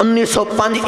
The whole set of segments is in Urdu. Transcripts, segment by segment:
1905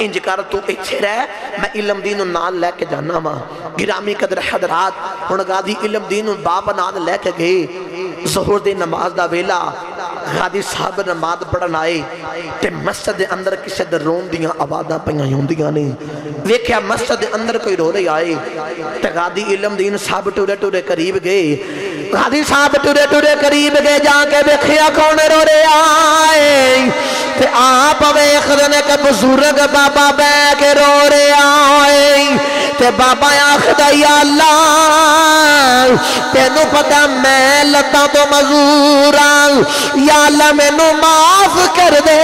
انج کر تو ایتھے رہ میں علم دین نال لے کے جانا ماں گرامی قدر حضرات ہن غازی علم دین بابا نال لے کے گئے ظہر دی نماز دا ویلا غازی صاحب نماز پڑھن آئے تے مسجد دے اندر کسے دے رون دیاں آوازاں پیاں ہوندیاں نے ویکھیا مسجد دے اندر کوئی رو رہے آئے تے غازی علم دین صاحب ٹورے ٹورے قریب گئے غازی صاحب ٹورے ٹورے قریب گئے جا کے ویکھیا کون رو رہے آئے تے آپ ویکھدے کہ بزرگ بابا بے کے رو رہے آئے تے بابا آخدا یا اللہ تینوں پتہ میں لتاں تو مزوراں یا اللہ میں نو معاف کر دے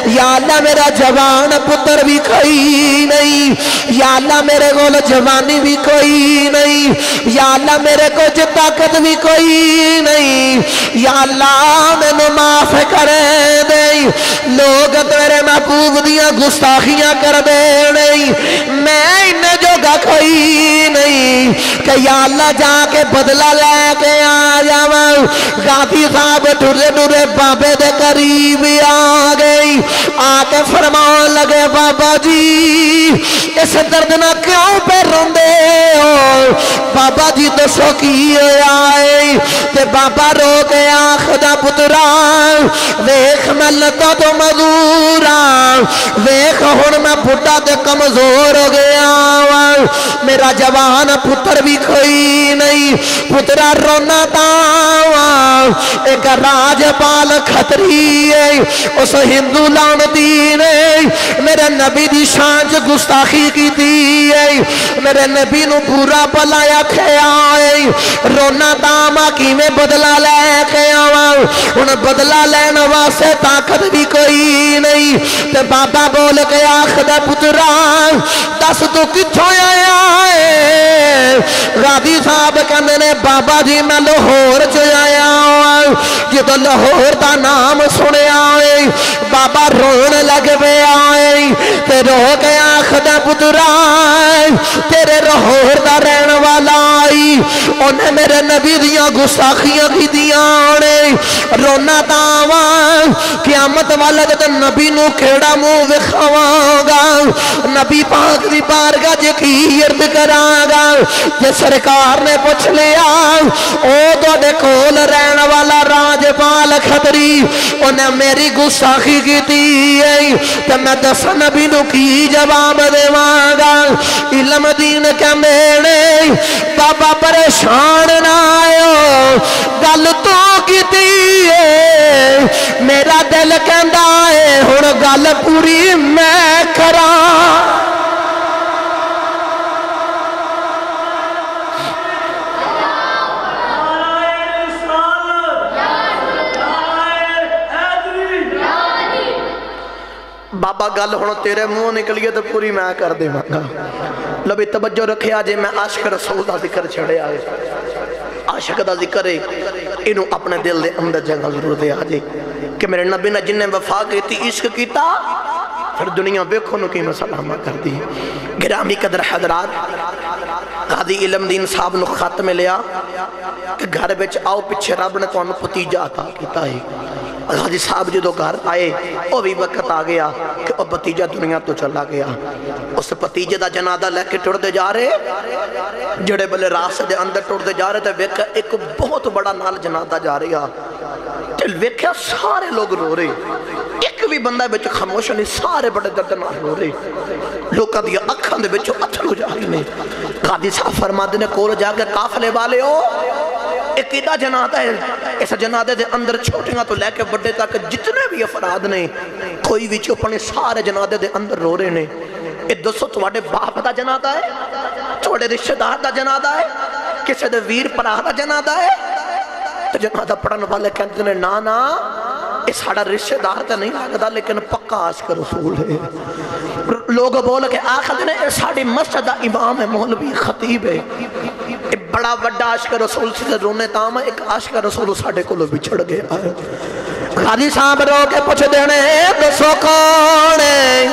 یا اللہ میرا جوان پتر بھی کوئی نہیں یا اللہ میرے کو جوانی بھی کوئی نہیں یا اللہ میرے کو طاقت بھی کوئی نہیں یا اللہ میں نو معاف کر دے لوگ تیرے محبوب دیاں گستاخیاں کر دے نہیں میں انہیں جوگا کوئی نہیں کہ یا اللہ جا کے بدلہ لے کے آ جاواں غازی صاحب ٹورے ٹورے بابے دے قریب آ گئی آ کے فرمان لگے بابا جی اس درد نہ کیوں پہ روندے ہو بابا جی تو سوکی آئے تے بابا رو کے آخدا پتران ویخ میں لتا تو مزوران ویخ ہون میں بھٹا تے کمزور ہو گیا میرا جوان پتر بھی کوئی نہیں پترا رونا تاواں ایک راج پال کھتری ہے اس ہندو لانتی نے میرے نبی دی شان چ گستاخی کی دی ہے میرے نبی نو پورا پلایا کھیا ہے رونا تاواں کی میں بدلہ لے کے آواں ان بدلہ لینا واسے طاقت بھی کوئی نہیں تے بابا بول کے آخدا پتران دس تو کتھوں آیا ہے غازی صاحب کہنے نے بابا جی میں لاہور چ آیا جدو لاہور دا نام سنے آئے بابا رون لگ پہ آئے تے رو کے آخدا پتران تیرے لاہور دا رہن والا آئی انہیں میرے نبی دیاں گستاخیاں کی دیاں نے رونا تاواں قیامت والا جدو نبی نو کھیڑا منہ وکھاواں گا نبی پاک دی بارگاہ جے کی عرض کراں گا جے سرکار نے پوچھ لیا او تواڈے کول رہن والا راج پال کھتری انہیں میری گستاخی کی تھی تے میں دس نبی نو کی جواب دیواں گا علم دین کہندے نے بابا پریشان نہ آئو گل تو کیتی ہے میرا دل کہندا ہے ہن گل پوری میں کراں بابا گل ہوں تیرے منہ نکلیے تو پوری میں کر دے مانگا لبی توجہ رکھے آجے میں عاشق رسول دا ذکر چھڑے آئے عاشق دا ذکر ہے انہوں اپنے دل دے اندر جگہ ضرور دے آجے کہ میرے نبی نے جن نے وفا کیتی عشق کیتا پھر دنیا بیکھو نو کی مسلامہ کر دی گرامی قدر حضرات غازی علم دین صاحب نو خط میں لیا کہ گھر بیچ آؤ پچھے رب نے تو انہوں پتیجہ عطا کیتا ہے غازی صاحب جدو گھر آئے وہ بھی وقت آ گیا کہ وہ بتیجہ دنیا تو چلا گیا اس پتیجہ دا جنازہ لے کے ٹوڑ دے جا رہے جڑے بلے راستے دے اندر ٹوڑ دے جا رہے تھے ویکھا ایک بہت بڑا نال جنازہ جا رہا تے ویکھا سارے لوگ رو رہے ایک بھی بندہ بچ خاموش نہیں سارے بڑے درد نال رو رہے لوکاں دی اکھاں دے وچوں اتھرو جا رہے نے غازی صاحب فرماتے نے کول جا کے قافلے والے ہو ایک ایدہ جنازہ ہے اس جنازے دے اندر چھوٹیاں تو لے کے بڑے تک جتنے بھی افراد نے کوئی بھی چوپنے سارے جنازے دے اندر رو رہے نے اے دوستو تواڈے باپ دا جنازہ ہے تواڈے رشتہ دار دا جنازہ ہے کسے دے ویر پراہ دا جنازہ ہے تو جنازہ پڑھن والے کہتے ہیں نا یہ ساڑا رشتہ دار تا نہیں لگتا لیکن پکا عاشق رسول ہے لوگ بول کے آخر نے ساڑی مسجد امام ہے مولوی خطیب ہے بڑا بڑا عاشق رسول سے رونے تاما ایک عاشق رسول ساڑے کو لو بچھڑ گیا ہے غازی صاحب رو کے پوچھ دینے دسو کونے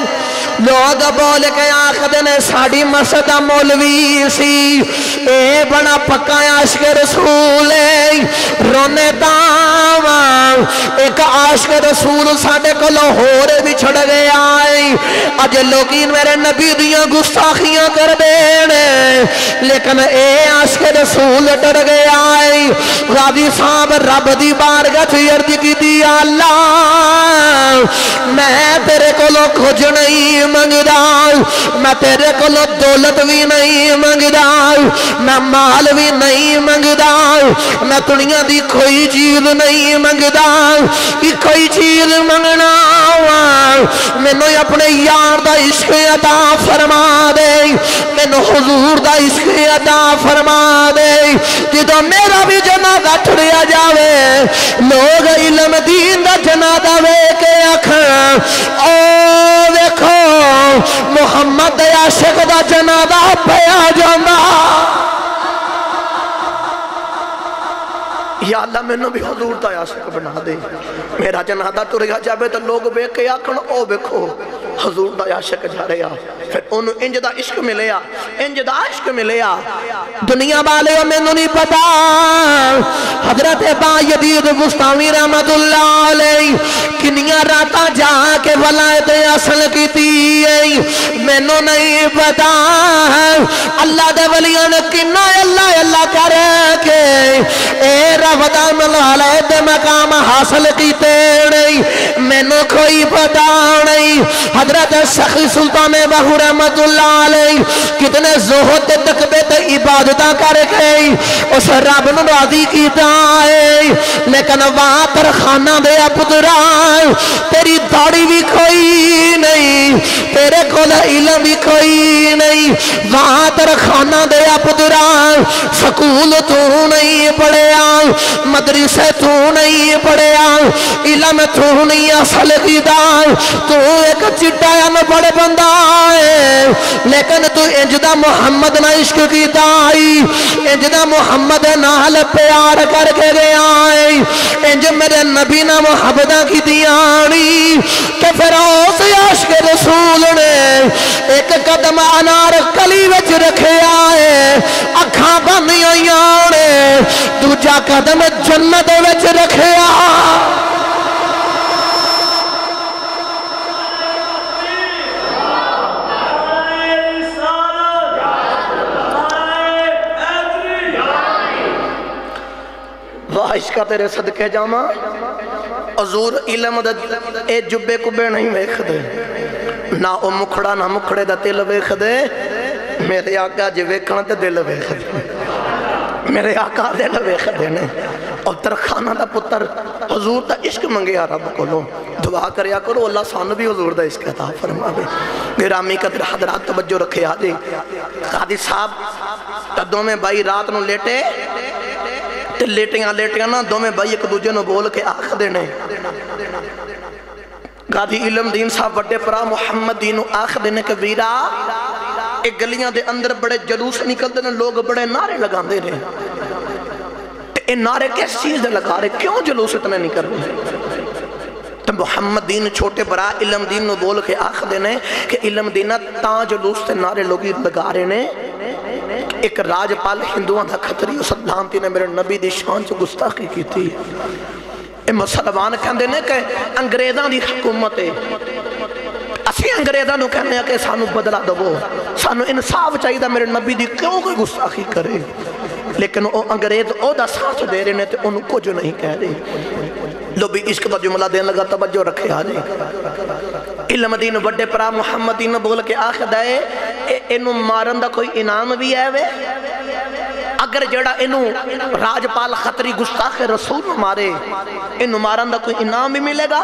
لوگ بول کے آخر نے ساڑی مسجد مولوی سی اے بڑا پکا عاشق رسول ہے رونے تاما ایک عاشق رسول ساڈے کو لاہور بھی چھڑ گیا اج لوگین میرے نبی دیاں گستاخیاں کر دینے لیکن اے عاشق رسول ڈر گیا غازی صاحب رب دی بارگاہ وچ عرض کیتی اللہ میں تیرے کولوں کچھ نہیں منگدا میں تیرے کولوں دولت بھی نہیں منگدا میں مال بھی نہیں منگدا میں دنیا دی کوئی چیز نہیں منگدا کوئی چیز منگنا مینوں اپنے یار دا عشق عطا فرما دے مینوں حضور دا عشق عطا فرما دے جدوں میرا بھی جنازہ ٹریا جاوے لوگ علم دین دا جنازہ ویکھ کے آکھن او دیکھو محمد عاشق دا جنازہ پیا جاندا یا اللہ میں نے بھی حضور دا عاشق بنا دے میرا جنازہ ٹریا جاوے تو لوگ ویکھ کے آکھن او دیکھو حضور دا عاشق جا رہا پھر انہوں انج دا عشق ملیا انج دا عشق ملیا دنیا والے میں نہیں پتا حضرت با یزید بستامی رحمت اللہ علیہ کنیاں راتا جا کے ولایت اصل کیتی میں نہیں پتا اللہ دے ولیاں نے کنا اللہ اللہ کر کے اے رب دا ولایت مقام حاصل کیتے نہیں میں کوئی پتا نہیں حضرت سخی سلطان بہو رحمت اللہ علیہ کتنے زہد تقبے تے عبادتہ کر گئی اس رب نے راضی کیتا ہے لیکن وہاں پر خانہ دے پتران تیری داڑھی بھی کوئی نہیں تیرے کول علم بھی کوئی نہیں وہاں پر خانہ دے پتران سکول تو نہیں پڑھیا مدرسے تو نہیں پڑھیا علم تو نہیں اصل کیتا تو ایک چٹا ان پڑھ بندہ ہے لیکن تو انجدہ محمد نہ عشق کیتا آئی انجدہ محمد نال پیار کر کے گیا آئی انج میرے نبی نہ محبتہ کی دیانی کہ فیروز عاشق رسول نے ایک قدم انار کلی وچ رکھے آئے اکھاں بندی ہوئیانے دوجا قدم جنت وچ رکھے آئے عشقہ تیرے صدقے جاما حضور علم دا اے جبے کبے نہیں ویکھ دے نہ او مکھڑا نہ مکھڑے دا دل ویکھ دے میرے آقا جی ویکھنا تے دل ویکھ دے میرے آقا دل ویکھ دے نے اور ترخانہ دا پتر حضور دا عشق منگیا رب کو لو دعا کریا کرو اللہ سانو بھی حضور دا عشق عطا فرماوے گرامی قدر حضرات توجہ رکھے آجے قاضی صاحب تدوں میں بھائی رات نو لیٹے لیٹیاں لیٹیاں نا دو میں بھائی ایک دوجہ نو بول کے آخ دینے قاضی علم دین صاحب وڈے پرا محمد دینو آخ دینے کہ ویرا ایک گلیاں دے اندر بڑے جلوس نکل دینے لوگ بڑے نعرے لگان دے رہے اے نعرے کس چیز دے لگا رہے کیوں جلوس اتنے نہیں کر رہے تو محمد دین چھوٹے برا علم دین نو بول کے آخ دینے کہ علم دینہ تاں جلوس تے نعرے لوگی لگا رہے نے ایک راج پال ہندوان دا خطری سلامتی نے میرے نبی دی شان چو گستاخی کی تھی اے مسلمان کہندے نے کہ انگریزاں دی حکومت ہے اسی انگریزاں نو کہنے ہیں کہ سانو بدلا دو سانو انصاف چاہیے دا میرے نبی دی کیوں کوئی گستاخی کرے لیکن او انگریز او دا ساتھ دے رہے نے تے انہوں کو جو نہیں کہہ رہے لو بھی عشق دا جملہ دین لگا توجہ رکھے آجے علم دین وڈے پرا محمد دین بول کے آخر دائے انہوں مارن دا کوئی انعام بھی ہے وے اگر جڑا انہوں راج پال خطری گستاخ رسول مارے انہوں مارن دا کوئی انعام بھی ملے گا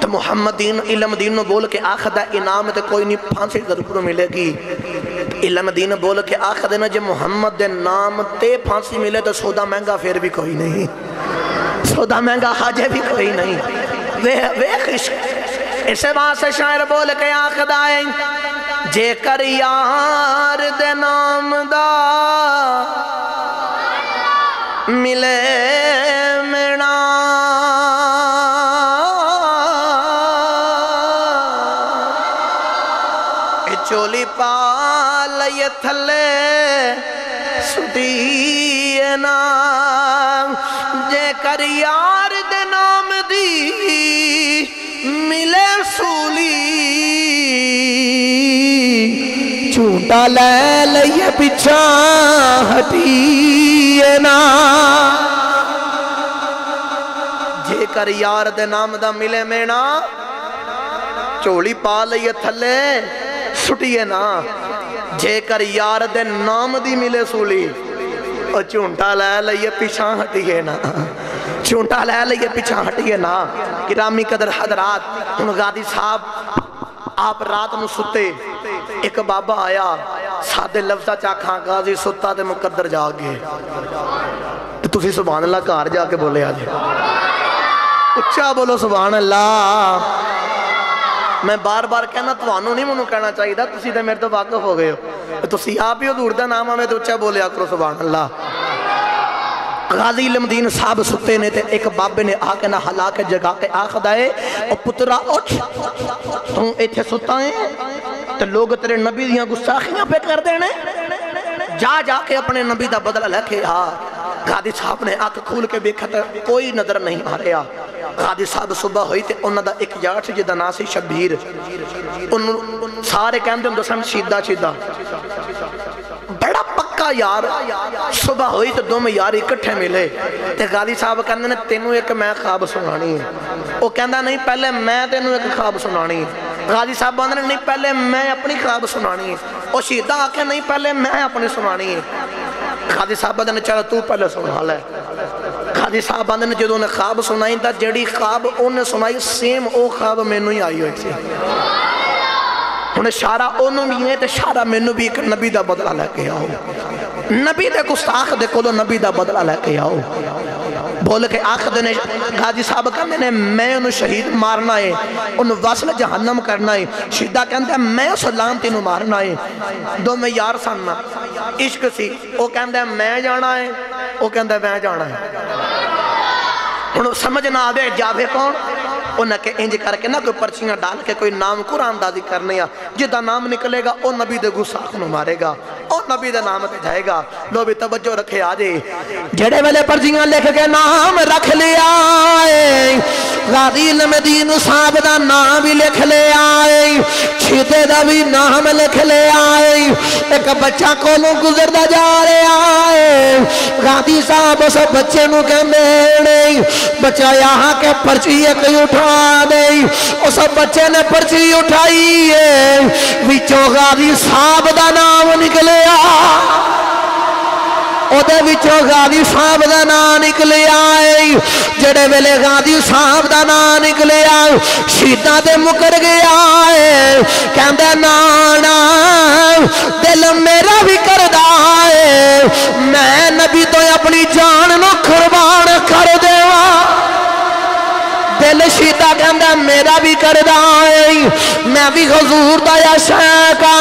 تو محمد دین علم دین بول کے آخر دا انعام تے کوئی نہیں پھانسی ضرور ملے گی علم دین بول کے آخر دینا جب محمد دے نام تے پھانسی ملے تو سودا مہنگا پھر بھی کوئی نہیں سودا مہنگا حاجے بھی کوئی نہیں وے خشک اسے وہاں سے شاعر بول کے آخر دائیں جے کر یار دے نام دا ملے مینا چولی پال یہ تھلے سٹی نا جے کر یار دے نام دی ملے سولی جھوٹا لے لئے پچھا ہٹیے نا جے کر یار دے نام دا ملے مینا چولی پا لئے تھلے سٹیے نا جے کر یار دے نام دی ملے سولی اور چونٹا لے لئے پیچھا ہٹیے نا چونٹا لے لئے پیچھا ہٹیے نا گرامی قدر حضرات ان غادی صاحب آپ رات نو ستے ایک بابا آیا سادے لفظہ چاکھاں غازی ستا دے مقدر جا گئے تو تسی سبحان اللہ کار جا کے بولے آجے اچھا بولو سبحان اللہ میں بار بار کہنا تو آنو نہیں منو کہنا چاہیے تھا تسی دے میرے تو واقف ہو گئے ہو تسی آپ ہی حضور دا نام ہمیں تو اچھا بولے آکرو سبحان اللہ غازی علم دین صاحب ستے نے تے ایک بابے نے آکے نہ حلا کے جگہ کے آخد آئے اور پترا اٹھ تم ایتھے ستا ہیں تو لوگ تیرے نبی دیاں گستاخیاں پہ کر دینے جا جا کے اپنے نبی دا بدلہ لکھے غازی صاحب نے آکے کھول کے بیکھا تھا کوئی نظر نہیں آ رہا غازی صاحب صبح ہوئی تے انہوں دا ایک یار سے جدہ ناسی شبیر ان سارے کہندے ہم دسن شیدہ شیدہ بڑا پکا یار صبح ہوئی تو دو میں یار اکٹھے ملے تے غازی صاحب کہندے نے تینوں ایک میں خواب سنانی ہے وہ کہندہ نہیں پہلے میں تینوں ایک خواب سنانی ہے غازی صاحب کہندے نہیں پہلے میں اپنی خواب سنانی ہے وہ شیدہ آکے نہیں پہلے میں اپنی سنانی ہے غازی صاحب نے چلا تو پہلے سنا لے غازی صاحب نے جدوں نے خواب سنائی تا جڑی خواب انہیں سنائی سیم او خواب میں نو ہی آئی ہوئی تھی انہیں شارہ انہوں بھی ہے تے شارہ میں نو بھی ایک نبی دا بدلہ لے کے آؤ نبی دے گستاخ دے کولو نبی دا بدلہ لے کے آؤ بول کے آخر نے غازی صاحب کہنے نے میں انہوں شہید مارنا ہے انہوں وصل جہنم کرنا ہے شیدہ کہنے میں اس لانتی انہوں مارنا ہے دو میں یار ساننا عشق سی وہ کہنے میں جانا ہے وہ کہنے میں جانا ہے انہوں سمجھ نہ آدھے جاوے کون انہیں کہ انج کر کے نہ کوئی پرچیاں ڈال کے کوئی نام قرآن دازی کرنے یا جدہ نام نکلے گا او نبی دے گساخ نو مارے گا او نبی دے نام تے جائے گا لو بھی توجہ رکھے آجے جڑے والے پرچیاں لکھ کے نام رکھ لے آئے غازی علم دین صاحب دا نام بھی لکھ لے آئے چھتے دا بھی نام لکھ لے آئے ایک بچہ کولوں گزر دا جا رہے آئے غازی صاحب اس بچے نو کہ نہیں بچہ یہاں کے پرچی ایک اٹھا دے اس بچے نے پرچی اٹھائی ہے وچوں غازی صاحب دا نام نکلے دے وچوں غازی صاحب دا نام نکلے آئے جڑے ویلے غازی صاحب دا نام نکلے آئے شیدہ دے مکر گیا ہے کہندے نانا دل میرا بھی کردہ ہے میں نبی تو اپنی جان نو قربان کر دے دل شیدہ کہندہ میرا بھی کردہ ہے میں بھی حضور دا یا شیخا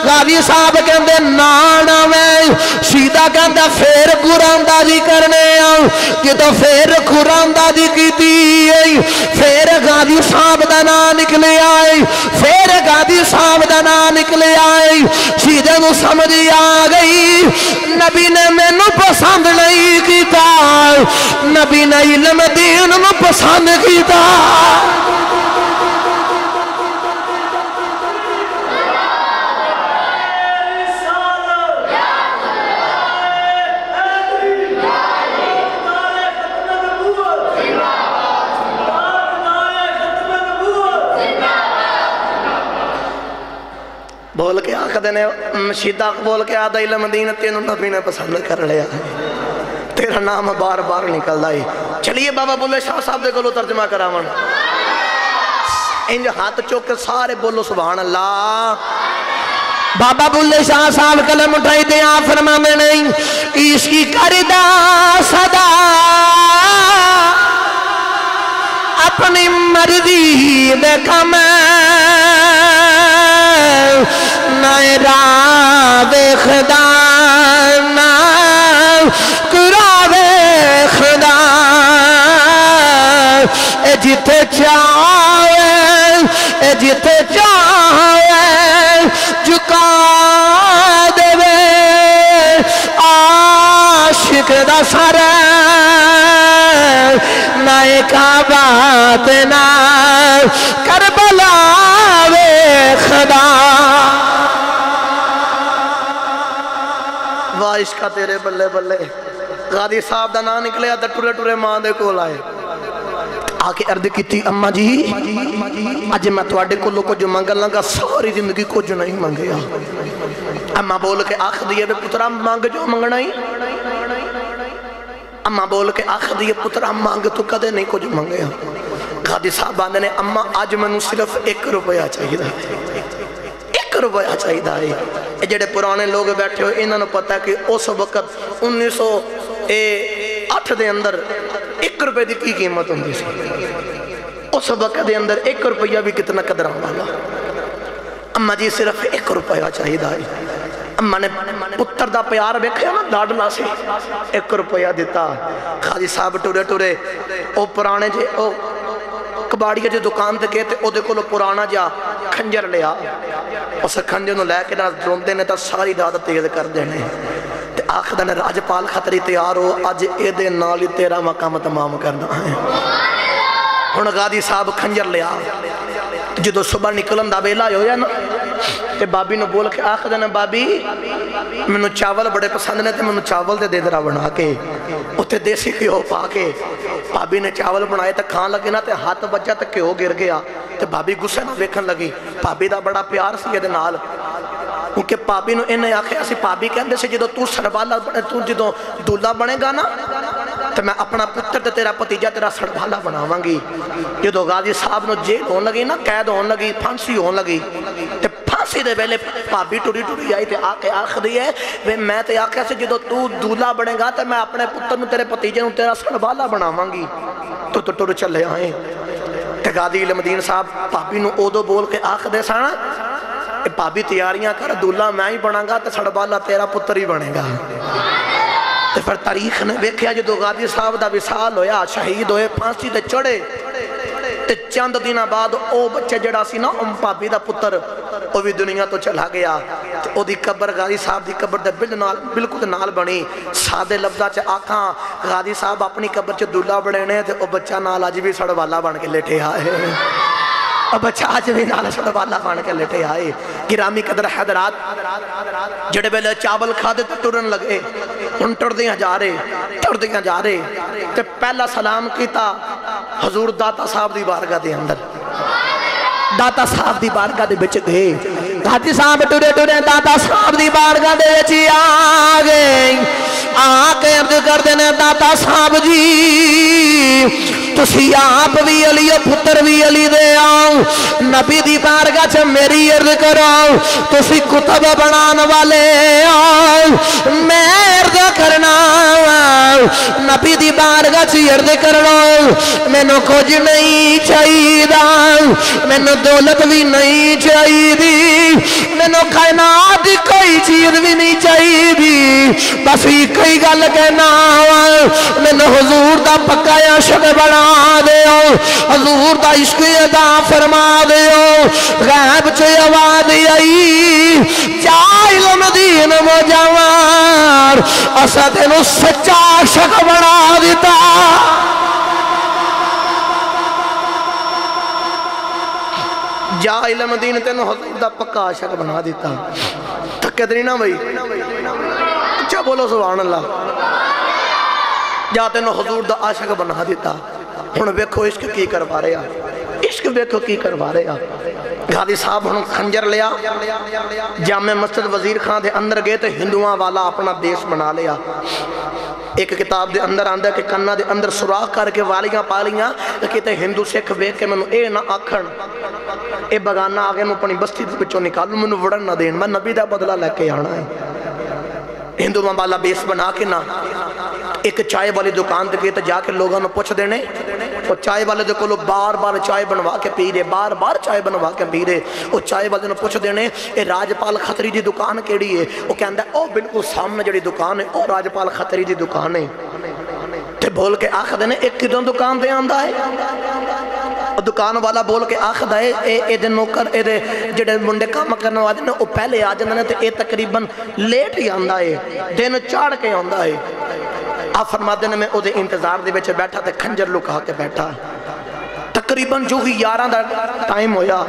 غازی صاحب کہندے نانا میں شیدہ کہندہ پھر قرآن دازی کرنے آؤں کہ تو پھر قرآن دازی کی دی پھر غازی صاحب دا نا نکلے آئے پھر غازی صاحب دا نا نکلے آئے شیدہ نو سمجھی آگئی نبی نے میں نو پسند نہیں کیتا نبی نے علم دین نو پسند کیتا بول کے آقا دینے شیدہ بول کے آدھا علم دین تینوں نبی نے پسند کر لیا تیرا نام بار بار نکل دائی چلیے بابا بولے شاہ صاحب دے گلو ترجمہ کراون انج ہاتھ چوک کے سارے بولو سبحان اللہ بابا بولے شاہ صاحب کلم اٹھائی دے آن فرما میں نہیں اس کی کردہ صدا اپنی مرضی دیکھا میں نائے راوے خدا نہ قراوے خدا اے جتے چاہے جھکا دے عاشق دا سر نہ کعبہ نہ کربلا وے خدا واہ عشقہ تیرے بلے بلے غازی صاحب دا نام نکلیا تے ٹرے ٹرے ماں دے کول آئے آکے عرض کیتی اماں جی اج میں تواڈے کولوں کچھ منگن لگا ساری زندگی کچھ نہیں منگیا اماں بول کے آکھ دیے پترا مانگ جو منگنا ہی اماں بول کے آکھ دیے پترا مانگ تو کدے نہیں کچھ منگیا غازی صاحب آندے نے اماں آج منوں صرف 1 روپیہ چاہیے 1 روپیہ چاہیے ہے جڑے پرانے لوگ بیٹھے ہوئے انہوں نے پتا کہ اس وقت 1908 دے اندر 1 روپے دی کی قیمت ہوندی سی اس وقت دے اندر 1 روپیہ بھی کتنا قدر والا اماں جی صرف 1 روپیہ چاہیے اماں نے پتر دا پیار ویکھیا نا لاڈلا سے 1 روپیہ دیتا غازی صاحب ٹورے ٹورے او پرانے جے او کباڑیہ جو دکان تے کہتے او دے کولو پرانا جا کھنجر لیا اس کھنجر نو لے کے نہ روندے نے تا ساری رات تیز کر دینے تے آخر نے راجپال خطری تیار ہو اج اے دے نال تیرا مقام تمام کرنا ہے ہن غازی صاحب کھنجر لیا جدو صبح نکلن دا ویلا ہویا نا تے بابی نو بول کے آخر نے بابی منو چاول بڑے پسند نے تے منو چاول دے درا بنا کے اتے دیسی کیوں پا کے بابی نے چاول بنائے تے کھان لگے نا تے ہاتھ بجا تے کیوں گر گیا تے بابی غصے نہ ویکھن لگی بابی دا بڑا پیار سی دے نال کیونکہ بابی نو انہیں آکھیا سی بابی کہندے سے جدو تو سڑوالا بنے تو جدو دولہ بنے گا نا تو میں اپنا پتر تے تیرا پتیجہ تیرا سڑوالا بناواں گی جدو غازی صاحب نو جیل ہون لگی نا قید ہون لگی پھانسی ہون لگی تے پھانسی دے ویلے بابی ٹوری ٹوری آئی تے آکے آخ دیئے میں تے آکھیا سے جدو تو دولہ بنے گا تے میں اپنے پتر نو تیرے پتیجہ نو تیرا سڑوالا بناواں گی تو ٹور چلے آئیں تے غازی علم الدین صاحب بابی نو اودو بول کے آخ دے سانا بابی تیاریاں کر دولہ میں ہی بنا گا تے سڑوالا تیرا پتر ہی بنے گا تے پھر تاریخ نے ویکھیا جدو غازی صاحب دا وصال ہویا شہید ہوئے پھانسی تے چڑھے تے چند دن بعد او بچے جڑا سی نا بابی دا پتر او بھی دنیا تو چلا گیا تے او دی قبر غازی صاحب دی قبر دے بالکل نال بنی سادے لفظاں چ آکھاں غازی صاحب اپنی قبر چ دولہ بنے نے تے او بچہ نال اج بھی سڑوالا بن کے لیٹے آئے اور بچہ آج بھی نال سڑوالا بن کے لیٹے آئے گرامی قدر حضرات جڑے بیلے چاول کھا دے تو ٹرن لگے ان ٹر دیاں جا رہے تے پہلا سلام کیتا حضور داتا صاحب دی بارگاہ دے اندر داتا صاحب دی بارگاہ دے بچ گئے غازی صاحب ٹورے ٹورے داتا صاحب دی بارگاہ دے بچ آگئے آکے عرض کر دینے داتا صاحب جی تسی آپ بھی علی پتر بھی علی دے آؤ نبی دی بارگاہ چ میری عرض کرو تسی کتب بنان والے آؤ میں عرض کرنا نبی دی بارگاہ چ عرض کرنا مینوں کچھ نہیں چاہیے مینوں دولت بھی نہیں چاہیے مینوں کائنات کوئی چیز بھی نہیں چاہیے بس کئی گل کہنا مینوں حضور دا پکا عاشق بنا دیو حضور دا عشق ادا فرما دیو غیب چے آواز آئی جا علم دین مجاوار اسا تینوں سچا عاشق بنا دیتا جا علم دین تینوں حضور دا پکا عاشق بنا دیتا تھکے دنی نا بھئی اچھا بولو سبحان اللہ جا تینوں حضور دا عاشق بنا دیتا ہن ویکھو عشق کی کروا رہے عشق ویکھو کی کروا رہے غازی صاحب ہن خنجر لیا جامع مسجد وزیر خان دے اندر گئے تے ہندوواں والا اپنا دیش بنا لیا ایک کتاب دے اندر آندہ کہ کنہ دے اندر سوراخ کر کے والیاں پالیاں کہتے ہندو سکھ ویکھ کے منو اے نہ آکھن اے بگانہ آگے میں اپنی بستی دے بچوں نکالوں منو وڑن نہ دین میں نبی دا بدلہ لے کے آنا ہے ہندو والا بیس بنا کے نہ ایک چائے والی دکان دے کے جا کے لوگوں نے پوچھ دینے وہ چائے والے دے کو بار بار چائے بنوا کے پی رہے بار بار چائے بنوا کے پی رہے وہ چائے والے نے پوچھ دینے اے راجپال خطری دی دکان کیڑی ہے وہ کہندہ ہے او بالکل سامنے جڑی دکان ہے او راجپال خطری دی دکان ہے تے بول کے آخر دینے ایک کدوں دکان دے آندہ ہے دکان والا بول کے آخر ہے اے دے نوکر اے دے جڑے منڈے کام کرنے والے نے او پہلے آ جاندے نے تے اے تقریباً لیٹ ہی آندہ ہے دن چاڑ کے آندہ ہے آپ فرماتے ہیں میں او دے انتظار دے بیچے بیٹھا تے کھنجر لکا کے بیٹھا تقریباً جو ہی 11 دا ٹائم ہویا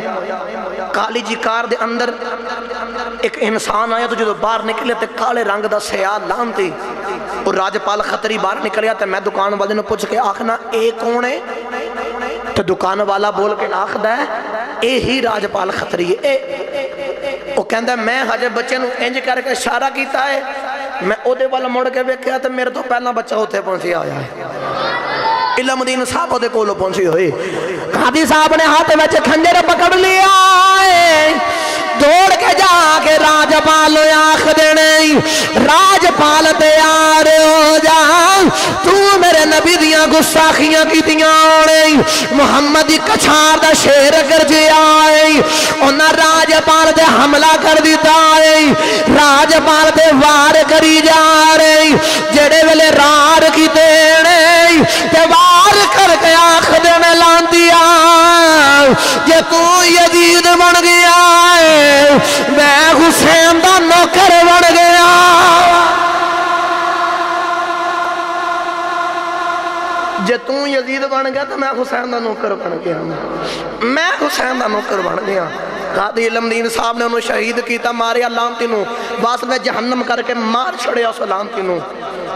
کالی جی کار دے اندر ایک انسان آیا تو جو باہر نکلے تے کالے رنگ دا سیاہ لام تھی اور راجپال خطری باہر نکلیا تے میں دکان والے نے پوچھ کے آخنا اے کون ہے تو دکان والا بول کے آخ دا ہے اے ہی راجپال خطری ہے وہ کہندہ ہے میں حجر بچے نو انج کر کے اشارہ کیتا ہے میں او دے والا مڑ کے بیکھیا تے میرے تو پہلا بچہ ہوتے پہنچی آیا ہے علم دین صاحب دے کولو پہنچی ہوئی قاضی صاحب نے ہاتھ میں کھنجر پکڑ لیا دوڑ کے جا کے راجپال آخ دینے راجپال تیار ہو جا تو میرے نبی دیاں گستاخیاں کی دیاں آنے محمدی کچھار دا شیر کر جی آئے انہا راجپال دے حملہ کر دیتا آئے راجپال دے وار کری جا رہے جڑے ویلے رار کی دینے تے وار کر کے آخ دینے لان دیا یہ تو یزید بن گیا ہے میں حسین دا نوکر بن گیا جے تو یزید بن گیا تو میں حسین دا نوکر بن گیا میں حسین دا نوکر بن گیا قاضی علم دین صاحب نے انہوں شہید کیتا ماریا لانتی نو باس میں جہنم کر کے مار چھڑیا اس لانتی نو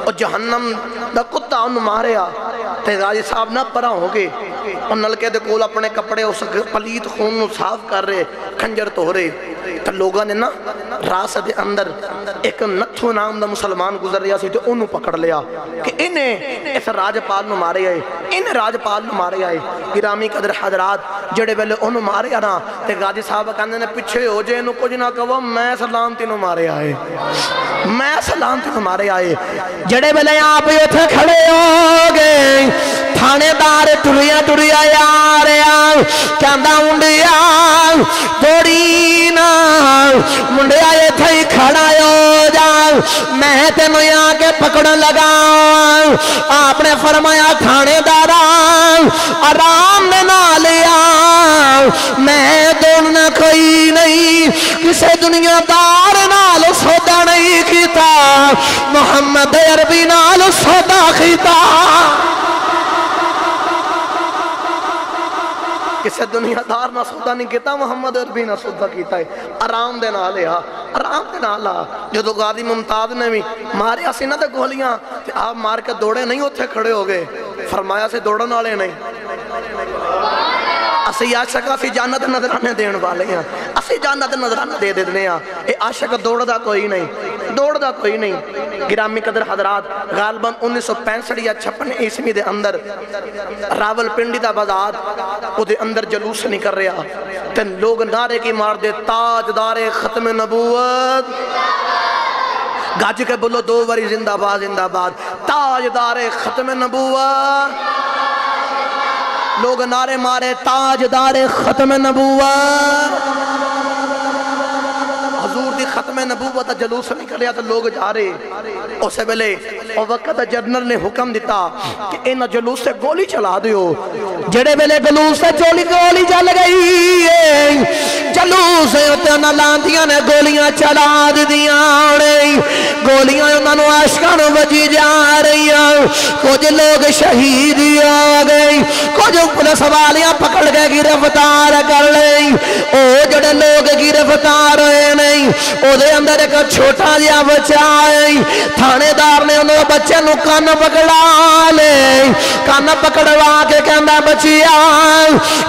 اور جہنم دا کتا انہوں ماریا تے غازی صاحب نہ پرا ہو گئے اور نلکے دے کول اپنے کپڑے اس پلیت خون نو صاف کر رہے کھنجر تو رہے تو لوگاں نے نا راس دے اندر ایک نتھو نام دا مسلمان گزر رہا سی تو انہوں پکڑ لیا کہ انہیں اس راجپال نو مارے آئے انہیں راجپال نو مارے آئے گرامی قدر حضرات جڑے بیلے انہوں مارے آنا تے غازی صاحب کہنے نے پچھے ہو جائے انہوں کچھ نہ کہو میں سلامتی نو مارے آئے میں سلامتی نو مارے آئے جڑے بیلے آپ یہ تھے کھڑے ہو گئے تھانے دار ٹریا یاریا کہندہ انڈیا توڑی نا منڈیا یہ تھے کھڑا ہو جا میں تے نویا کے پکڑ لگا آپ نے فرمایا تھانے دارا آرام میں نہ لیا میں دوننا کوئی نہیں کسے دنیا دار نال سودا نہیں کیتا محمد عربی نال سودا کیتا کسے دنیا دار نہ سودا نہیں کیتا محمد عربی نہ سودا کیتا ہے آرام دے نہ لیا آرام دے نہ لا جو تو غازی ممتاز نے بھی مارے اسی نہ دے گولیاں کہ آپ مار کے دوڑے نہیں ہوتے کھڑے ہو گئے فرمایا سے دوڑن والے نہیں اسی عاشق اسی جانت نظرانے دین والے ہیں اسی جانت نظرانے دے دینے ہیں اے عاشق دوڑ دا کوئی نہیں گرامی قدر حضرات غالباً 1965 یا 56 عیسوی دے اندر راول پنڈی دا بازار او دے اندر جلوس نہیں کر رہا تے لوگ نعرے کی مار دے تاجدار ختم نبوت گاج کے بولو دو باری زندہ باد تاجدار ختم نبوت لوگ نعرے مارے تاجدار ختم نبوت حضور دی ختم نبوت جلوس نہیں کر لیا تو لوگ جا رہے اسے بلے اور وقت جنرل نے حکم دیتا کہ ان جلوس سے گولی چلا دیو جڑے بلے جلوس سے گولی چل گئی جلوس سے اتنا لاندیاں نے گولیاں چلا دیاں گولیاں انہوں عاشقان وجی جا رہی ہیں کچھ لوگ شہید آ گئی کچھ پولیس والیاں پکڑ کے گرفتار کر لیں او جڑے لوگ گرفتار ہوئے نہیں او دے اندر ایک چھوٹا جیا بچہ آئے تھانے دار نے انہوں بچے نو کان پکڑا لے کان پکڑوا کے کہندہ بچیا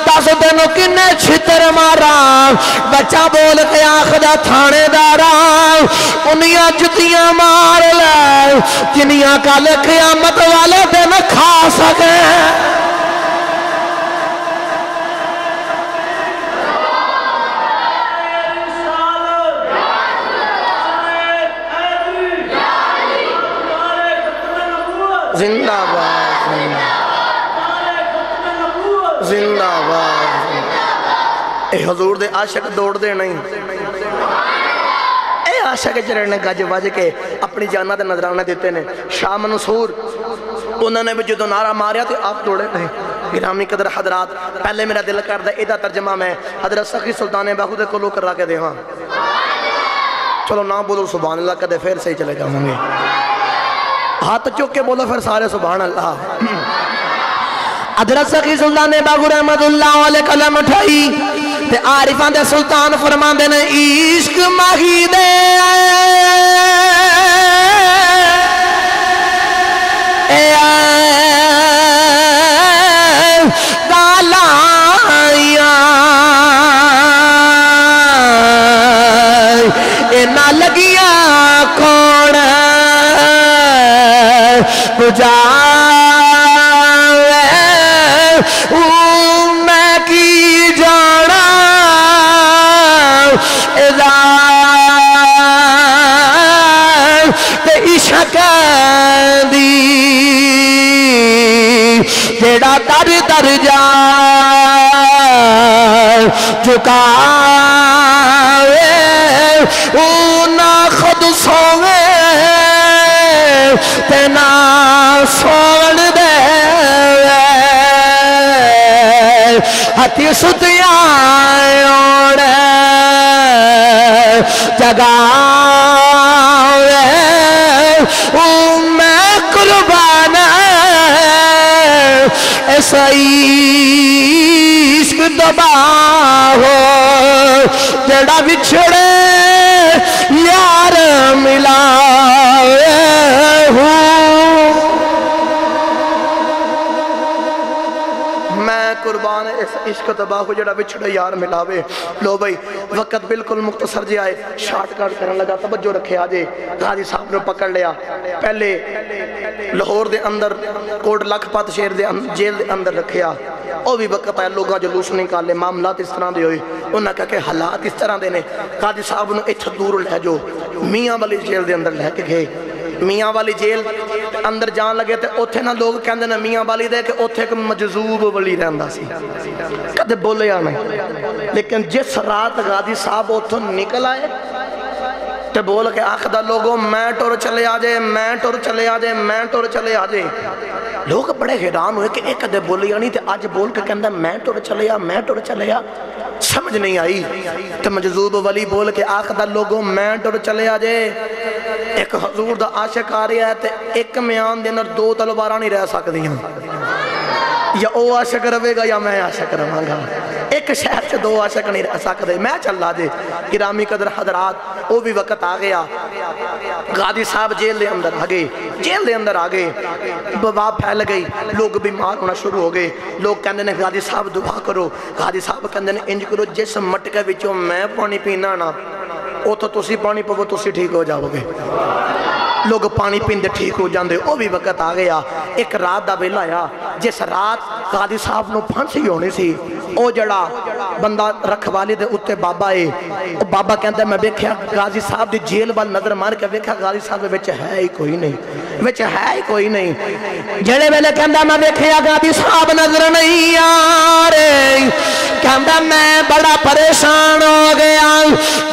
تاس تینو کنے چھتر مارا بچہ بول کے آخدہ تھانے دارا انہیاں جتیاں مار لے جنیاں کال قیامت والے دن کھا سکے زندہ باد زندہ باد اے حضور دے عاشق دوڑ دے نہیں اے عاشق جرے نے گج بج کے اپنی جانہ دے نظرانے دیتے نے شاہ منصور انہوں نے بھی جدو نعرہ ماریا تھے آپ دوڑے نہیں گرامی قدر حضرات پہلے میرا دل کر دے ایدہ ترجمہ میں حضرت سخی سلطان باہو دے کلو کر رہا کے دے ہاں چلو نہ بولو سبحان اللہ کدے پھر سے ہی چلے جاؤں گے ہاتھ چک کے بولو پھر سارے سبحان اللہ۔ حضرت سخی سلطان باغور احمد اللہ علیہ قلم اٹھائی تے عارفان دے سلطان فرمان دے نے عشق ماہی دے نہ لگیا کون بجا میں کی جانا عشق دی جیڑا در در جا چکا نہ خود سوے تینا سوڑ دے ہتھی ستیاں اوڑے جگہ میں قربان ایسا عشق دبا ہو جڑا بچھڑے یار ملا میں قربان اس عشق دبا ہو جڑا بچھڑے یار ملاوے۔ لو بھائی وقت بالکل مختصر جی آئے، شارٹ کٹ کرنے لگا، توجہ رکھے آجے۔ غازی صاحب نے پکڑ لیا، پہلے لاہور دے اندر کوٹ لکھپت شہر دے جیل دے اندر رکھیا، او بھی وقت آیا لوگاں جلوس نکالے، معاملات اس طرح دے ہوئے، انہوں نے کہا کہ حالات اس طرح دے نے۔ غازی صاحب نے اتھ دور لے جو میاں والی جیل دے اندر لے کے گئے، میاں والی جیل اندر جان لگے تے اوتھے نا لوگ کہندے نا میاں والی دے کہ اوتھے ایک مجذوب ولی رہندا سی، کدے بولے یا نہیں، لیکن جس رات غازی صاحب اوتھوں نکل آئے تے بول کے آخدہ لوگوں میں ٹور چلے آجے، میں ٹور چلے آجے، میں ٹور چلے آجے۔ لوگ بڑے حیران ہوئے کہ ایک دے بولے یا نہیں تے آج بول کے کہندہ میں ٹور چلے آ، میں ٹور چلے آ، سمجھ نہیں آئی۔ تے مجذوب ولی بول کے آخدہ لوگوں میں ٹور چلے آجے، ایک حضور دا عاشق آ رہی ہے تے ایک میان دے نر دو تلوارہ نہیں رہ سکتی ہیں، یا او عاشق روے گا یا میں عاشق رواں گا، ایک شہر سے دو عاشق نہیں رہ سکتے، میں چل رہا جے۔ گرامی قدر حضرات وہ بھی وقت آ گیا، غازی صاحب جیل دے اندر آگئے، جیل دے اندر آگئے، وبا پھیل گئی، لوگ بیمار ہونا شروع ہو گئے، لوگ کہندے نے غازی صاحب دعا کرو، غازی صاحب کہندے نے انج کرو جس مٹکے وچوں میں پانی پینا نا او تو تسی پانی پو تسی ٹھیک ہو جاؤ گے، لوگ پانی پیندے ٹھیک ہو جاندے۔ وہ بھی وقت آ گیا، ایک رات دا ویلا آیا جس رات غازی صاحب نو پھانسی ہونی سی، او جڑا بندہ رکھوالی دے اتے بابا ہے، او بابا کہندے میں بیکھیا غازی صاحب دی جیل بال نظر مار کے بیکھیا غازی صاحب وچ ہے ہی کوئی نہیں، وچ ہے ہی کوئی نہیں، جڑے ویلے کہندہ میں بیکھیا غازی صاحب نظر نہیں آ رہے، کہندہ میں بڑا پریشان ہو گیا،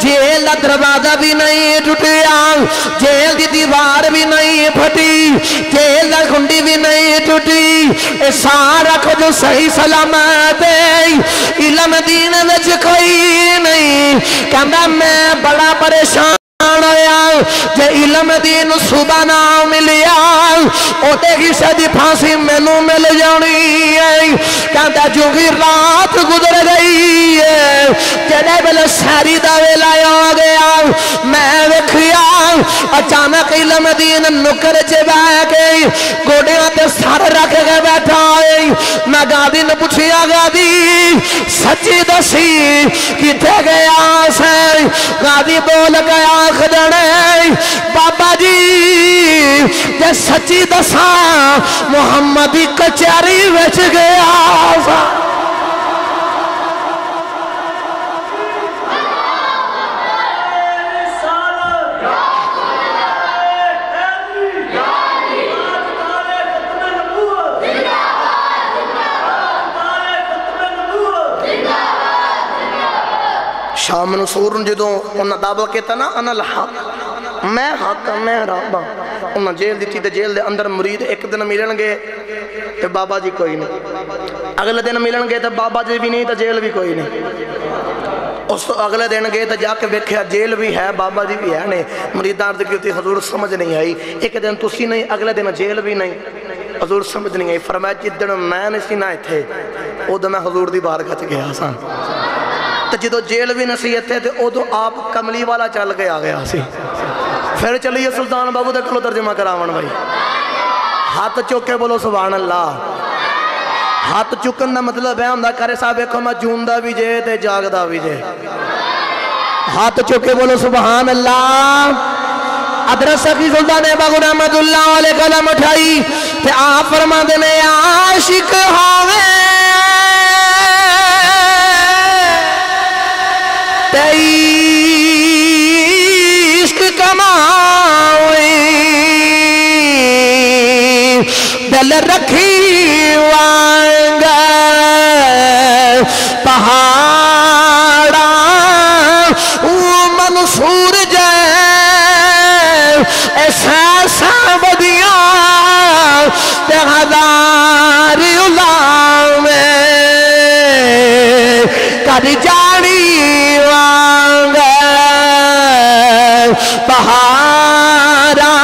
جیل دا دروازہ بھی نہیں ٹوٹیا، جیل دی دیوار بھی نہیں پھٹی، جیل دا کھنڈی بھی نہیں ٹوٹی، اے سارا کچھ صحیح سلامت ہے، علم دین وچ کوئی نہیں، کہندہ میں بڑا پریشان ہویا، جے علم دین صبح نہ ملیا او تے کسے دی پھانسی مینوں مل جانی ہے، کہندہ جو ہی رات گزر گئی ہے جڑے ویلے سحری دا ویلا آ گیا، میں ویکھیا اچانک علم دین نکر چ بیٹھ گئی، گوڈیاں تے سر رکھ کے بیٹھا ہے، میں غازی نے پوچھیا غازی سچی دسی کتے گیا سے؟ غازی بول گیا خدڑے بابا جی جے سچی دساں محمدی کچہری وچ گیا سا۔ شام نصور جدوں انہاں دعویٰ کہتا نا انا الحق، میں حق میں رابا، انہاں جیل دیتی تے جیل دے اندر مرید ایک دن ملن گے تے بابا جی کوئی نہیں، اگلے دن ملن گے تے بابا جی بھی نہیں تے جیل بھی کوئی نہیں، اس تو اگلے دن گئے تو جا کے ویکھیا جیل بھی ہے بابا جی بھی ہے نے مریداں عرض کی حضور سمجھ نہیں آئی ایک دن تسی نہیں اگلے دن جیل بھی نہیں حضور سمجھ نہیں آئی فرمایا جدن میں نہیں سی نہ تھے ادو میں حضور دی بارگاہ چ گیا سا تو جدو جیل بھی نصیحت تھے تو ادو آپ کملی والا چل کے آ گیا سی پھر چلیے سلطان بابو دے کلو ترجمہ کراون بھائی ہاتھ چوکے بولو سبحان اللہ ہاتھ چکن دا مطلب ہے ہوندا کرے صاحب ایکھو میں جوندا بھی جے تے جاگدا بھی جے ہاتھ چکے بولو سبحان اللہ حضرت سخی سلطان باغو رحمت اللہ علیہ قلم اٹھائی تے آپ فرما دینے عاشق ہوئے تے عشق کماوے دل رکھی وانگا پہاڑا منصور جائے ایسا بدیاں تے ہزار علام کر جانی وانگا پہاڑا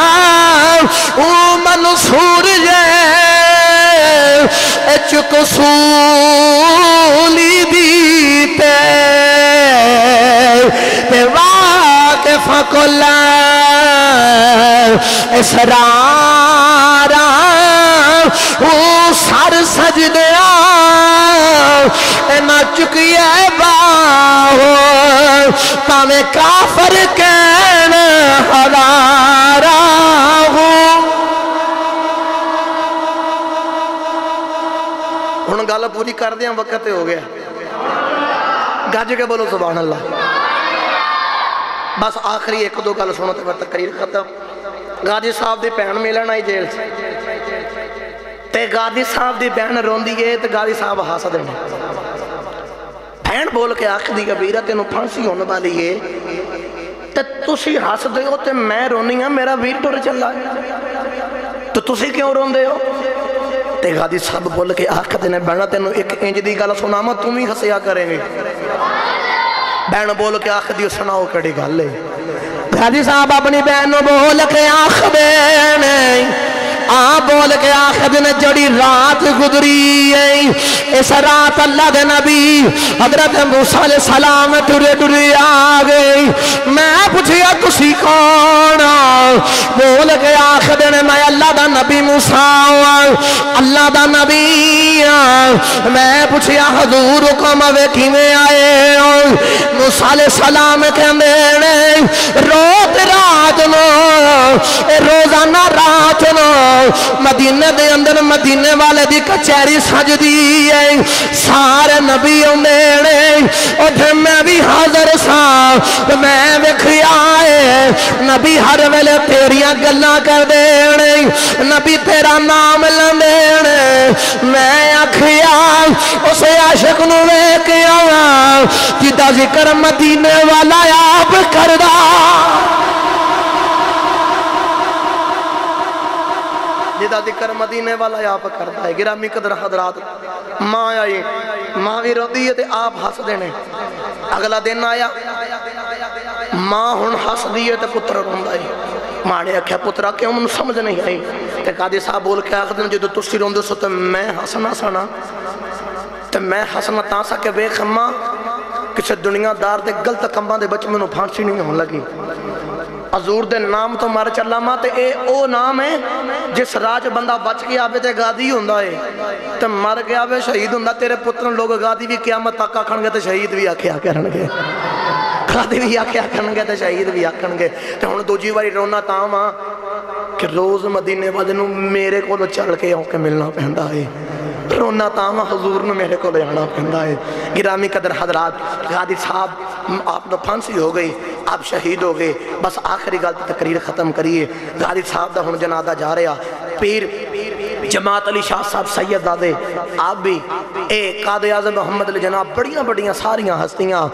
منصور جائے چک سولی دیتے واقف کلا اسرارا سر سجدیا نہ چکیے باہو تاوے کافر کہن ہزارا ہن گل پوری کر دیا وقت ہو گیا گج کے بولو سبحان اللہ بس آخری ایک دو گل سنو تے تقریر ختم غازی صاحب دی بہن ملن آئی جیل سے تے غازی صاحب دی بہن روندی ہے تے غازی صاحب ہس دے بہن بول کے آکھ دی کبیرہ تینوں پھانسی ہونے والی ہے تے تسی ہس دے ہو تے میں رونی ہاں میرا ویر ٹر چلا ہے تو تسی کیوں روندے ہو تے غازی صاحب بول کے آکھ دینے بہنہ تینوں ایک انج دی گل سنا میں تم ہی ہسیا کریں گے بہن بول کے آکھ دیو سناؤ کڑی گل ہے غازی صاحب اپنی بہن بول کے آکھ دینے بول کے آخر دن جڑی رات گزری اس رات اللہ دے نبی حضرت موسیٰ علیہ السلام ٹرے ٹرے آگئی میں پوچھیا تسی کون بول کے آخر دن میں اللہ دا نبی موسیٰ اللہ دا نبی میں پوچھیا حضور حکم ویکھی میں آئے موسیٰ علیہ السلام کہنے روت رات نو روزانہ رات نو مدینہ دے اندر مدینہ والے دی کچھری سج دی ہے سارے نبی اندھیڑے اٹھے میں بھی حاضر سا میں وکھی آئے نبی ہر ویلے تیریاں گلہ کر دینے نبی تیرا نام لندینے میں اکھیا اسے عاشق نو ویکیا جدہ ذکر مدینہ والا آپ کردہ جدہ ذکر مدینے والا آپ کرتا ہے گرامی قدر حضرات ماں آئی ماں بھی رو دیئے تے آپ ہس دینے اگلا دن آیا ماں ہن ہس دیئے تے پتر روندہ ہے ماں نے کہا پترہ کیوں من سمجھ نہیں آئی تے قادی صاحب بول کے آخر دن جدو تسی روندے سو تے میں ہسنا سنا تے میں ہسنا تانسا کہ بے خماں کسی دنیا دار دے گلت کمباں دے بچ منو پھانسی نہیں ہون لگی حضور دے نام تو مر چلا ماں تے اے او نام ہے جس راج بندہ بچ گیا بے تے گادی ہوندہ ہے تے مر گیا بے شہید ہوندہ تیرے پترن لوگ گادی بھی قیامت تک آکھن گے تے شہید بھی آکھیا کرن گے گادی بھی آکھیا کرن گے تے شہید بھی آکھن گے تے ہن دوجی واری رونا تاں ماں کہ روز مدینے والے میرے کو چل کے آن کے ملنا پہندا ہے رونا تاں حضور نے میرے کو لے آنا پہندا ہے گرامی قدر حضرات غازی صاحب آپ نے پھانسی ہو گئی آپ شہید ہو گئے بس آخری گل تقریر ختم کریے غازی صاحب دا ہن جنازہ جا رہا پیر جماعت علی شاہ صاحب سید دادے آپ بھی اے قائد اعظم محمد علی جناب بڑیاں بڑیاں ساریاں ہستیاں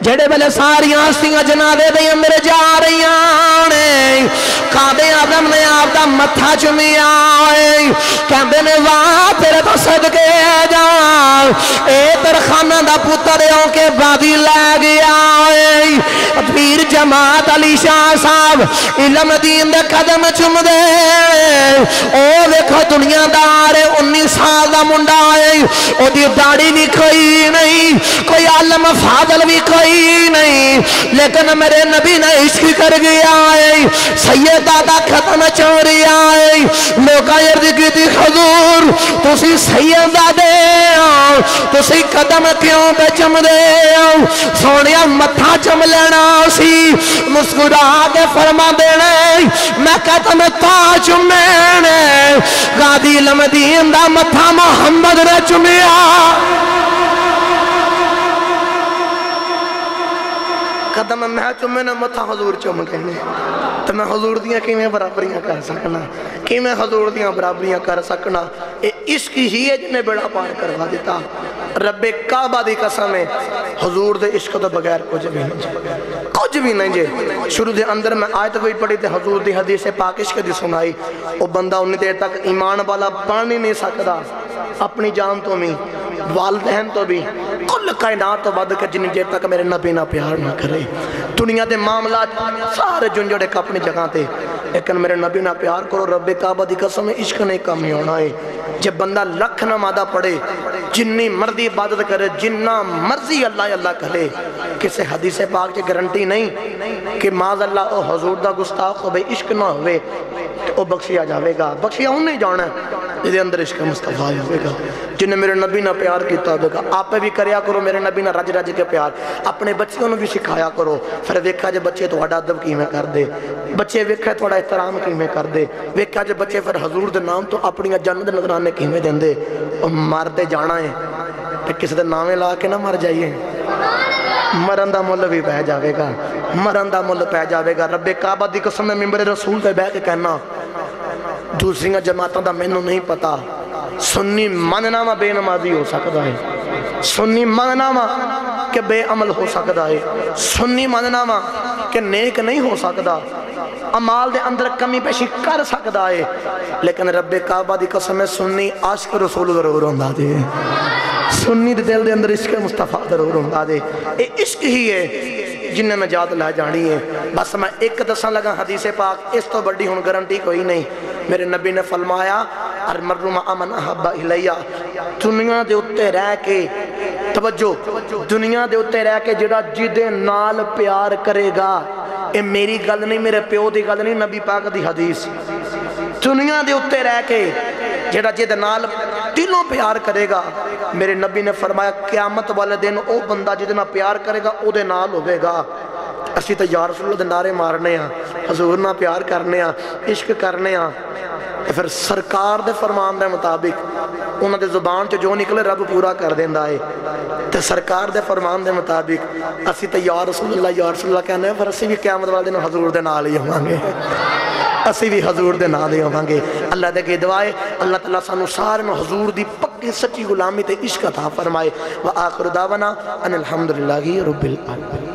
جڑے بلے ساریاں ہستیاں جنابے دیاں میرے جا رہی آنے قائد اعظم نے آپ دا متھا چمی آئے کہندے نے واہ تیرے تو صدقے جا اے ترخانہ دا پتر ہوں کے بادی لے گیا پیر جماعت علی شاہ صاحب علم دین دے قدم چم دے او دیکھو دنیا دار 19 سال دا منڈا ہے او دی داڑی بھی کوئی نہیں کوئی عالم فاضل بھی کوئی نہیں لیکن میرے نبی نے عشق کر گیا ہے سید دادا ختم چوری آئے لوکا یرد کی تھی حضور تسی سید دادے تسی قدم کیوں بے چم دے سونیا متھا چم لینا سی مسکرا کے فرما دینے میں کہتا میں تا چمینے غادی لمدین دا متھا محمد نے چمیا قدم میں چمینے متھا حضور چم کہنے تو میں حضور دیاں کی میں برابریاں کر سکنا کی میں حضور دیاں برابریاں کر سکنا اے عشق ہی ہے جنہیں بڑا پار کروا دیتا رب کعبہ دی قسم ہے حضور دے عشق تو بغیر کچھ بھی نہیں کچھ بھی نہیں جے شروع دے اندر میں آیت کوئی پڑھی تے حضور دی حدیث پاک عشق دی سنائی وہ بندہ انہیں دیر تک ایمان والا بن ہی نہیں سکتا اپنی جان تو بھی والدین تو بھی کل کائنات تو بعد کہ جنہیں دیر تک میرے نبی نہ پیار نہ کرے دنیا دے معاملات سارے جنجڑے کا اپنی جگہ تے لیکن میرے نبی نہ پیار کرو رب کعبہ دی قسم عشق نہیں کم ہی ہونا ہے جب بندہ لکھ نمازہ پڑھے جنی مرضی عبادت کرے جنہ مرضی اللہ اللہ کہے کسے حدیث پاک سے گارنٹی نہیں کہ معاذ اللہ او حضور دا گستاخ ہوئے عشق نہ ہوئے او بخشیا جاوے گا بخشیا ہوں نہیں جانا ہے جدے اندر عشق مصطفیٰ ہوئے گا جنہیں میرے نبی نہ پیار کیتا ہوئے گا آپ پہ بھی کریا کرو میرے نبی نہ رج رج کے پیار اپنے بچیوں نے بھی سکھایا کرو پھر ویکھا جے بچے تو اڈا ادب کی میں کر دے بچے ویکھا تو اڈا احترام کی میں کر دے ویکھا جے بچے پھر حضور دے نام تو اپنی جنت نظرانے کی میں دیں دے اور مار دے جانا ہے کہ کسی دے نامے لا کے نہ مر جائیے مرندہ مل بھی پہ جاوے گا مرندہ مل پہ جاوے گا رب کعبہ دی قسم میں ممبر رسول تے بہ کے کہنا دوسری جماعتوں دا مینوں نہیں پتا سنی مننا بے نمازی ہو سکتا ہے سنی مننا کہ بے عمل ہو سکتا ہے سنی مننا کہ نیک نہیں ہو سکتا عمال دے اندر کمی پیشی کر سکتا ہے لیکن رب کعبہ دی قسم میں سنی عاشق رسول ضرور ہوندہ دے سنی دے دل دے اندر عشق مصطفیٰ ضرور ہوندہ دے اے عشق ہی ہے جنہیں نجات لے جانی ہے بس میں ایک دساں لگا حدیث پاک اس تو بڑی ہون گارنٹی کوئی نہیں میرے نبی نے فرمایا المرء مع من احب الیہ دنیا دے اتے رہ کے توجہ دنیا دے اتے رہ کے جڑا جدے نال پیار کرے گا اے میری گل نہیں میرے پیو دی گل نہیں نبی پاک دی حدیث دنیا دے اتے رہ کے جڑا جدے نال دلوں پیار کرے گا میرے نبی نے فرمایا قیامت والے دن او بندہ جتنا پیار کرے گا او دے نال ہوئے گا اسی تو یا رسول اللہ دے نعرے مارنے ہیں حضور نہ پیار کرنے ہیں عشق کرنے ہیں پھر سرکار دے فرمان دے مطابق انہوں دے زبان چ جو نکلے رب پورا کر دیندہ ہے تو سرکار دے فرمان دے مطابق اسی تو یا رسول اللہ کہنے ہیں پھر اسی بھی قیامت والے دن حضور دے نال ہی ہوں گے اسی بھی حضور دے نال ہی ہوں گے اللہ دے کے دعائے اللہ تعالیٰ سانو سارے میں حضور دی پکی سچی غلامی تے عشق عطا فرمائے وآخر دعوانا ان الحمدللہ رب العالمین